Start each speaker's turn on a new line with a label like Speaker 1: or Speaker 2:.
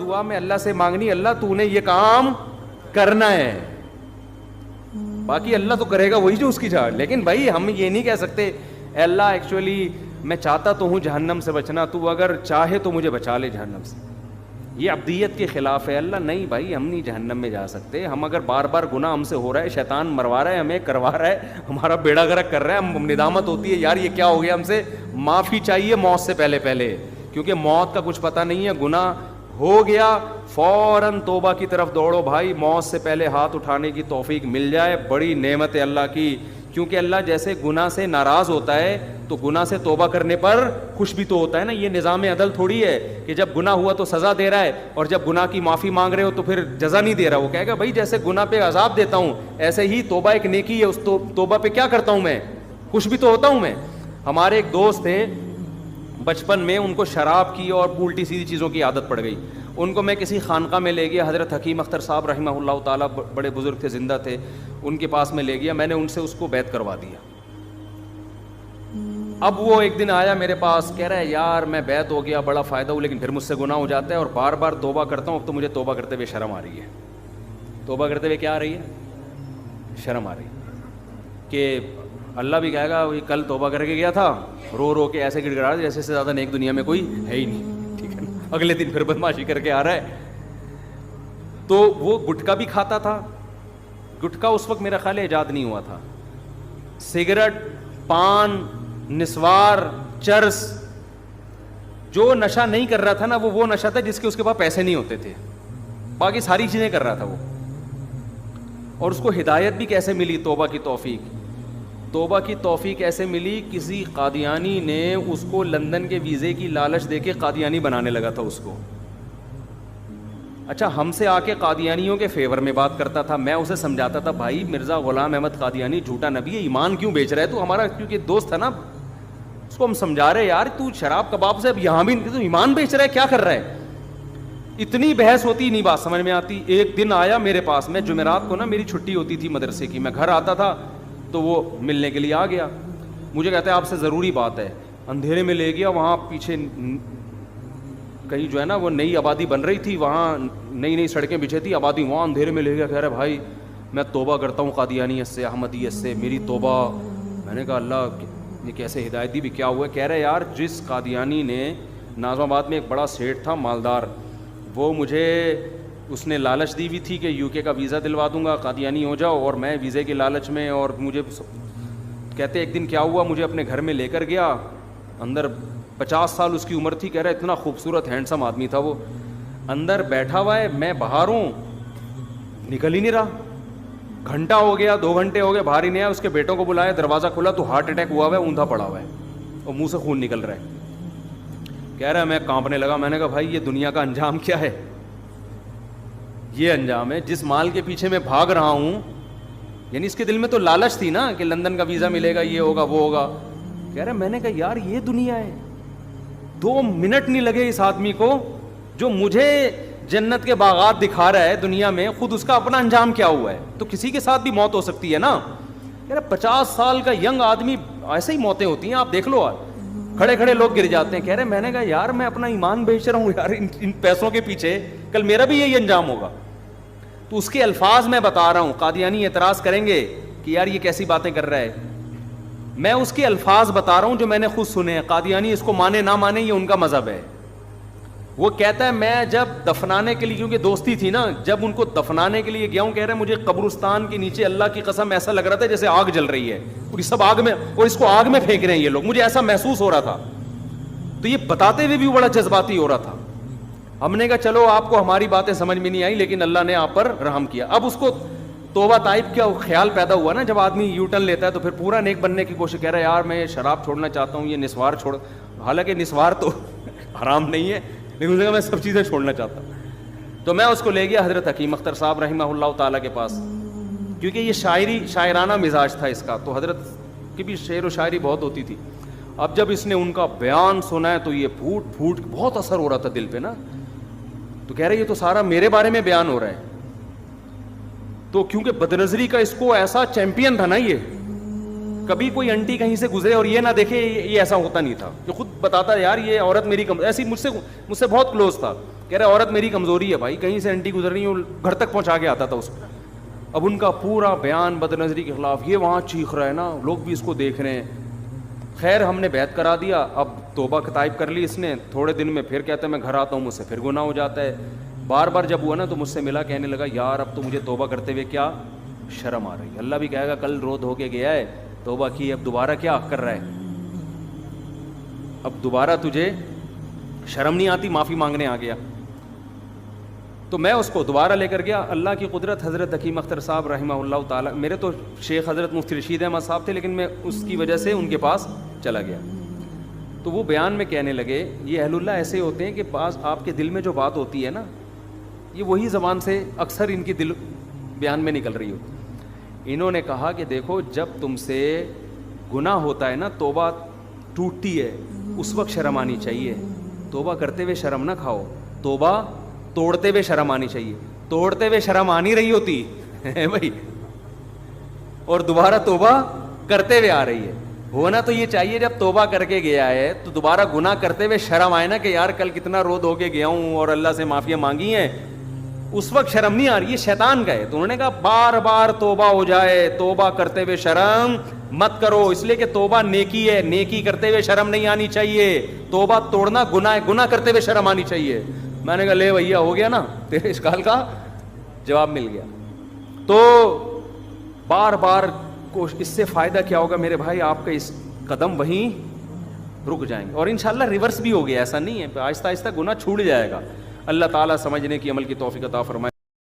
Speaker 1: دعا میں اللہ سے مانگنی, اللہ تو نے یہ کام کرنا ہے, باقی اللہ تو کرے گا وہی جو اس کی چاہ. لیکن بھائی ہم یہ نہیں کہہ سکتے اے اللہ ایکچولی میں چاہتا تو ہوں جہنم سے بچنا, تو اگر چاہے تو مجھے بچا لے جہنم سے. یہ عبدیت کے خلاف ہے. اللہ نہیں بھائی, ہم نہیں جہنم میں جا سکتے. ہم اگر بار بار گناہ ہم سے ہو رہا ہے, شیطان مروا رہا ہے, ہمیں کروا رہا ہے, ہمارا بیڑا غرق کر رہا ہے, ہم ندامت ہوتی ہے یار یہ کیا ہو گیا ہم سے, معافی چاہیے موت سے پہلے پہلے, کیونکہ موت کا کچھ پتہ نہیں ہے. گناہ ہو گیا فوراً توبہ کی طرف دوڑو بھائی, موت سے پہلے ہاتھ اٹھانے کی توفیق مل جائے, بڑی نعمت ہے اللہ کی. کیونکہ اللہ جیسے گناہ سے ناراض ہوتا ہے تو گناہ سے توبہ کرنے پر خوش بھی تو ہوتا ہے نا. یہ نظام عدل تھوڑی ہے کہ جب گناہ ہوا تو سزا دے رہا ہے اور جب گناہ کی معافی مانگ رہے ہو تو پھر جزا نہیں دے رہا. وہ کہے گا بھائی جیسے گناہ پہ عذاب دیتا ہوں ایسے ہی توبہ ایک نیکی ہے, اس توبہ پہ کیا کرتا ہوں میں, خوش بھی تو ہوتا ہوں میں. ہمارے ایک دوست تھے بچپن میں, ان کو شراب کی اور الٹی سیدھی چیزوں کی عادت پڑ گئی. ان کو میں کسی خانقاہ میں لے گیا, حضرت حکیم اختر صاحب رحمہ اللہ تعالیٰ بڑے بزرگ تھے, زندہ تھے, ان کے پاس میں لے گیا. میں نے ان سے اس کو بیعت کروا دیا. اب وہ ایک دن آیا میرے پاس, کہہ رہا ہے یار میں بیعت ہو گیا, بڑا فائدہ ہو, لیکن پھر مجھ سے گناہ ہو جاتا ہے اور بار بار توبہ کرتا ہوں, اب تو مجھے توبہ کرتے ہوئے شرم آ رہی ہے. توبہ کرتے ہوئے کیا آ رہی ہے, شرم آ رہی ہے کہ اللہ بھی کہے گا وہی کل توبہ کر کے گیا تھا, رو رو کے ایسے گڑ گڑا جیسے سے زیادہ نیک دنیا میں کوئی ہے ہی نہیں, ٹھیک ہے نا. اگلے دن پھر بدماشی کر کے آ رہا ہے. تو وہ گٹکا بھی کھاتا تھا. گٹکا اس وقت میرا خیال ہے ایجاد نہیں ہوا تھا. سگریٹ, پان, نسوار, چرس, جو نشہ نہیں کر رہا تھا نا وہ نشہ تھا جس کے اس کے پاس پیسے نہیں ہوتے تھے, باقی ساری چیزیں کر رہا تھا وہ. اور اس کو ہدایت بھی کیسے ملی, توبہ کی توفیق. توبہ کی توفیق ایسے ملی, کسی قادیانی نے اس کو لندن کے ویزے کی لالچ دے کے قادیانی بنانے لگا تھا اس کو. اچھا ہم سے آ کے قادیانیوں کے فیور میں بات کرتا تھا. میں اسے سمجھاتا تھا بھائی مرزا غلام احمد قادیانی جھوٹا نبی ہے, ایمان کیوں بیچ رہا ہے تو ہمارا, کیونکہ دوست تھا نا, اس کو ہم سمجھا رہے یار تو شراب کباب سے اب یہاں بھی تو ایمان بیچ رہا ہے, کیا کر رہا ہے. اتنی بحث ہوتی, نہیں بات سمجھ میں آتی. ایک دن آیا میرے پاس, میں جمعرات کو نا میری چھٹی ہوتی تھی مدرسے کی, میں گھر آتا تھا تو وہ ملنے کے لیے آ گیا. مجھے کہتا ہے آپ سے ضروری بات ہے. اندھیرے میں لے گیا, وہاں پیچھے کہیں جو ہے نا وہ نئی آبادی بن رہی تھی, وہاں نئی نئی سڑکیں بچھی تھی, آبادی وہاں اندھیرے میں لے گیا. کہہ رہا بھائی میں توبہ کرتا ہوں قادیانیت سے, احمدیت سے, میری توبہ. میں نے کہا اللہ یہ کیسے ہدایت دی بھی, کیا ہوا. کہہ رہے یار جس قادیانی نے, ناظم آباد میں ایک بڑا سیٹ تھا مالدار, وہ مجھے اس نے لالچ دی ہوئی تھی کہ یو کے کا ویزا دلوا دوں گا, قادیانی ہو جاؤ, اور میں ویزے کی لالچ میں, اور مجھے کہتے ایک دن کیا ہوا, مجھے اپنے گھر میں لے کر گیا. اندر 50 سال اس کی عمر تھی. کہہ رہا اتنا خوبصورت ہینڈسم آدمی تھا وہ, اندر بیٹھا ہوا ہے, میں باہر ہوں, نکل ہی نہیں رہا. گھنٹہ ہو گیا, 2 گھنٹے ہو گئے, باہر ہی نہیں آیا. اس کے بیٹوں کو بلایا, دروازہ کھلا تو ہارٹ اٹیک ہوا ہوا ہے, اوندا پڑا ہوا ہے اور منہ سے خون نکل رہا ہے. کہہ رہا ہے میں کانپنے لگا. میں نے کہا بھائی یہ دنیا کا انجام کیا ہے, یہ انجام ہے جس مال کے پیچھے میں بھاگ رہا ہوں. یعنی اس کے دل میں تو لالچ تھی نا کہ لندن کا ویزا ملے گا, یہ ہوگا وہ ہوگا. کہہ رہا میں نے کہا یار یہ دنیا ہے. 2 منٹ نہیں لگے اس آدمی کو, جو مجھے جنت کے باغات دکھا رہا ہے دنیا میں, خود اس کا اپنا انجام کیا ہوا ہے. تو کسی کے ساتھ بھی موت ہو سکتی ہے نا. کہہ رہا 50 سال کا ینگ آدمی, ایسے ہی موتیں ہوتی ہیں, آپ دیکھ لو, کھڑے کھڑے لوگ گر جاتے ہیں. کہہ رہے میں نے کہا یار میں اپنا ایمان بیچ رہا ہوں یار ان پیسوں کے پیچھے, کل میرا بھی یہی انجام ہوگا. تو اس کے الفاظ میں بتا رہا ہوں. قادیانی اعتراض کریں گے کہ یار یہ کیسی باتیں کر رہا ہے. میں اس کے الفاظ بتا رہا ہوں جو میں نے خود سنے ہیں. قادیانی اس کو مانے نہ مانے یہ ان کا مذہب ہے. وہ کہتا ہے میں جب دفنانے کے لیے, کیونکہ دوستی تھی نا, جب ان کو دفنانے کے لیے گیا ہوں, کہہ رہے مجھے قبرستان کے نیچے اللہ کی قسم ایسا لگ رہا تھا جیسے آگ جل رہی ہے, پوری سب آگ میں, اور اس کو آگ میں پھینک رہے ہیں یہ لوگ, مجھے ایسا محسوس ہو رہا تھا. تو یہ بتاتے ہوئے بھی بڑا جذباتی ہو رہا تھا. ہم نے کہا چلو آپ کو ہماری باتیں سمجھ میں نہیں آئی, لیکن اللہ نے آپ پر رحم کیا. اب اس کو توبہ طائب کیا خیال پیدا ہوا نا, جب آدمی یو ٹرن لیتا ہے تو پھر پورا نیک بننے کی کوشش. کہہ رہا ہے یار میں شراب چھوڑنا چاہتا ہوں, یہ نسوار چھوڑ, حالانکہ نسوار تو حرام نہیں ہے, لیکن اس نے کہا میں سب چیزیں چھوڑنا چاہتا ہوں. تو میں اس کو لے گیا حضرت حکیم اختر صاحب رحمہ اللہ تعالیٰ کے پاس, کیونکہ یہ شاعرانہ مزاج تھا اس کا, تو حضرت کی بھی شعر و شاعری بہت ہوتی تھی. اب جب اس نے ان کا بیان سنا ہے تو یہ پھوٹ پھوٹ بہت اثر ہو رہا تھا دل پہ نا. تو کہہ رہے یہ تو سارا میرے بارے میں بیان ہو رہا ہے. تو کیونکہ بدنظری کا اس کو ایسا چیمپئن تھا نا, یہ کبھی کوئی انٹی کہیں سے گزرے اور یہ نہ دیکھے, یہ ایسا ہوتا نہیں تھا. کہ خود بتاتا یار یہ عورت میری ایسی مجھ سے بہت کلوز تھا. کہہ رہے عورت میری کمزوری ہے بھائی, کہیں سے انٹی گزر رہی ہوں گھر تک پہنچا کے آتا تھا اس کو. اب ان کا پورا بیان بد نظری کے خلاف, یہ وہاں چیخ رہا ہے نا, لوگ بھی اس کو دیکھ رہے ہیں. خیر ہم نے بیعت کرا دیا, اب توبہ کتائب کر لی اس نے. تھوڑے دن میں پھر کہتا ہے میں گھر آتا ہوں, مجھ سے پھر گناہ ہو جاتا ہے. بار بار جب ہوا نا تو مجھ سے ملا, کہنے لگا یار اب تو مجھے توبہ کرتے ہوئے کیا شرم آ رہی ہے. اللہ بھی کہے گا کل رو دھو کے گیا ہے, توبہ کی, اب دوبارہ کیا کر رہا ہے, اب دوبارہ تجھے شرم نہیں آتی, معافی مانگنے آ گیا. تو میں اس کو دوبارہ لے کر گیا. اللہ کی قدرت, حضرت حکیم اختر صاحب رحمہ اللہ تعالیٰ, میرے تو شیخ حضرت مفتی رشید احمد صاحب تھے, لیکن میں اس کی وجہ سے ان کے پاس چلا گیا. تو وہ بیان میں کہنے لگے, یہ اہل اللہ ایسے ہوتے ہیں کہ بعض آپ کے دل میں جو بات ہوتی ہے نا, یہ وہی زبان سے اکثر ان کی دل بیان میں نکل رہی ہوتی. انہوں نے کہا کہ دیکھو جب تم سے گناہ ہوتا ہے نا, توبہ ٹوٹتی ہے, اس وقت شرم آنی چاہیے. توبہ کرتے ہوئے شرم نہ کھاؤ, توبہ توڑتے ہوئے شرم آنی چاہیے. توڑتے ہوئے شرم آ نہیں رہی ہوتی ہے بھائی, اور دوبارہ توبہ کرتے ہوئے آ رہی ہے. ہونا تو یہ چاہیے جب توبہ کر کے گیا ہے تو دوبارہ گناہ کرتے ہوئے شرم آئے نا, کہ یار کل کتنا رو دھو کے گیا ہوں اور اللہ سے معافیاں مانگی ہیں, اس وقت شرم نہیں آ رہی. یہ شیطان کا ہے. تو انہوں نے کہا بار بار توبہ ہو جائے, توبہ کرتے ہوئے شرم مت کرو, اس لیے کہ توبہ نیکی ہے, نیکی کرتے ہوئے شرم نہیں آنی چاہیے. توبہ توڑنا گناہ ہے, گناہ کرتے ہوئے شرم آنی چاہیے. میں نے کہا لے بھیا ہو گیا نا, تیرے اشکال کا جواب مل گیا. تو بار بار اس سے فائدہ کیا ہوگا میرے بھائی, آپ کا اس قدم وہیں رک جائیں گے, اور انشاءاللہ ریورس بھی ہو گیا, ایسا نہیں ہے, آہستہ آہستہ گناہ چھوٹ جائے گا. اللہ تعالیٰ سمجھنے کی عمل کی توفیق عطا فرمائے.